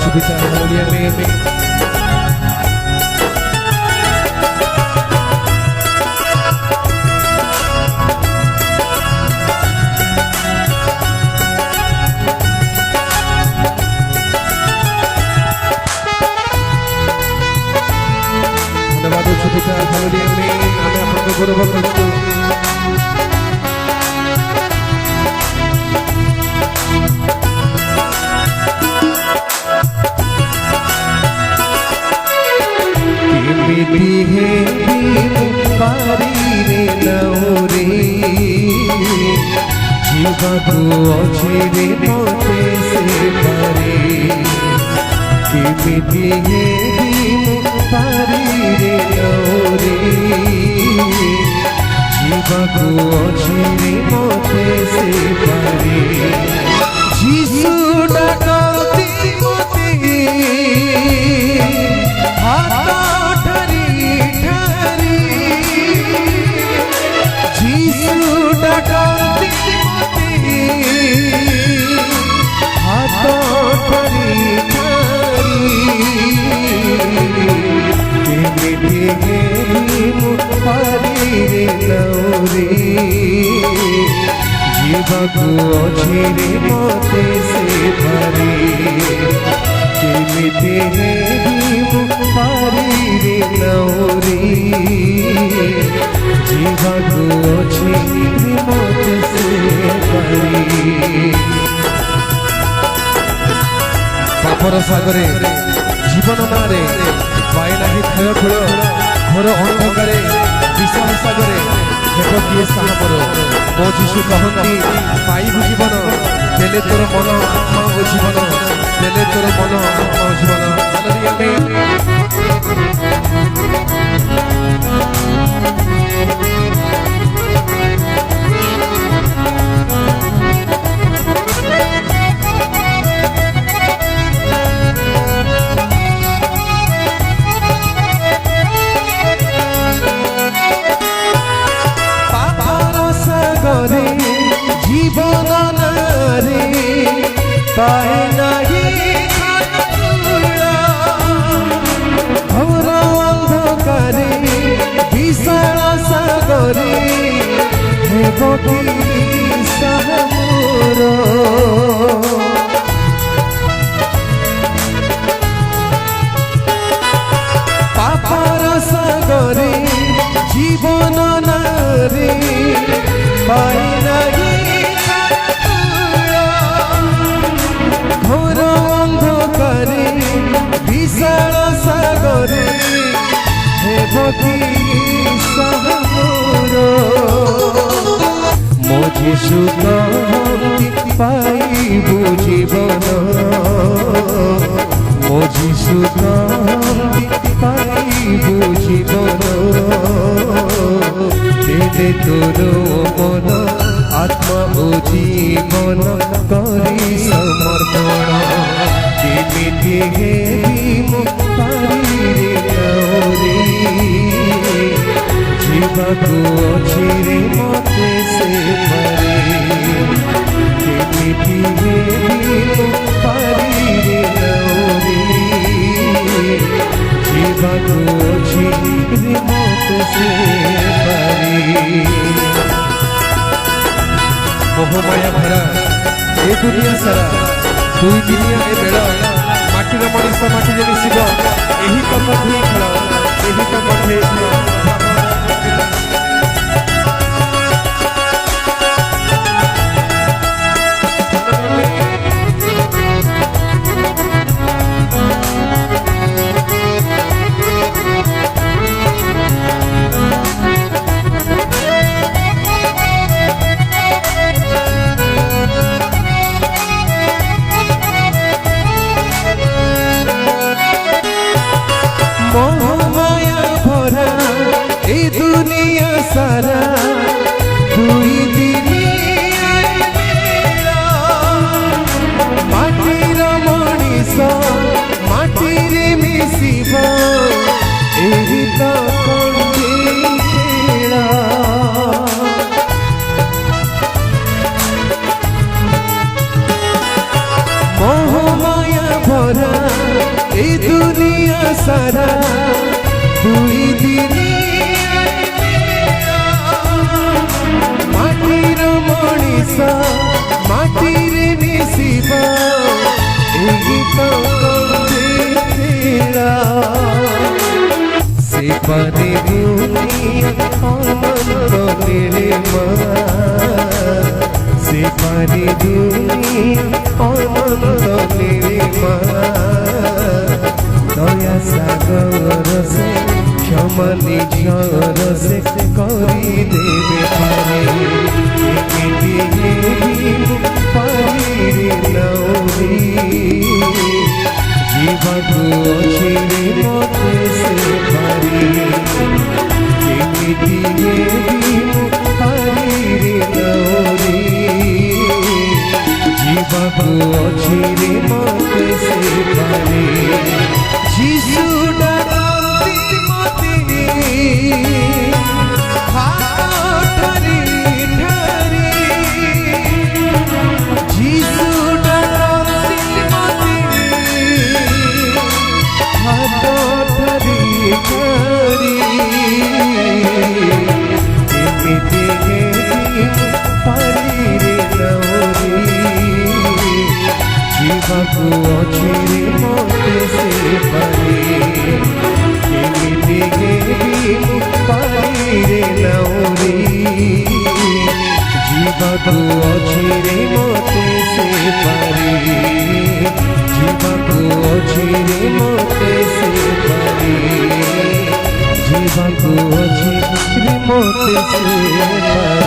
सुविधा हारमोनियम में धन्यवाद सुविधा हारमोनियम में आमे आपको गौरव करछु। केमिति हेबी पारी रे नौरे जीवाकु अछि रे मोते से पारे केमिति हेबी पारी रे नौरे जीवाकु अछि रे मोते से पारे जीसु डाकती मोती हाथ जीवाकु अछि रे मोते से भरे केमिति हेबी पारी रे नौरे जीवाकु अछि रे मोते से भरे पापर सागरे जीवन नारे पाए नहीं खेल खेल घर अंधकारे विशाल सागरे देख किए साहबर मो जीशु कहती पाइबु जीवन देले तोर मन आत्मा ओ जीवन देले तोर मन आत्मा ओ जीवन जीवन नारे पाए नहीं घर अंधकारे विशाल सागरे हेब कि साहमोर पापर सागरे जीवन नारे पाए नहीं घोर अंधकारे विशाल सागरे हेब कि साहमोर मो जीशु कहती पाइबु जीवन मो जीशु कहती पाइबु जीवन देले तोर मन आत्मा ओ जीवन करी समर्पण केमिति हेबी पारी रे नौरे जीवाकु अछि रे मोते से भरे केमिति हेबी पारी रे नौरे जीवाकु अछि रे मोते से भरे मोहमाया भरा ए दुनिया सारा दुई दुनिया ए बेड़ा माटीर मनीष माटी मिशिब यही तो मधुई खेल यही तो मधुई खेल मोहमाया भरा ए दुनिया सारा दुई दुनिया माटीर मनीष माटीरे मिशिब एही तो खेला मोहमाया भरा ए दुनिया सारा दुई दिनिया माटीर मनीष माटीरे मिशिबा एही तो कौशेला से पाने दुनिया अनंत निर्मा से पाने दुनिया अनंत निर्मा दया सागर से क्षमा निजर से करी देवे पारे पारी नौरी जीवको अच्छी मते से पारी पारी नौरी जीवको अच्छी मते से पारी जीशु डरती मते ठारी ठारी जीशु डरती मते ठारी ठारी एमिति पारी रे नौरी जीवको अच्छी मते से पारी एमिति पारी रे नौरी जीवको अच्छी मते से पारी जीवको अच्छी मते से पारी जीवको अच्छी मते से पारी।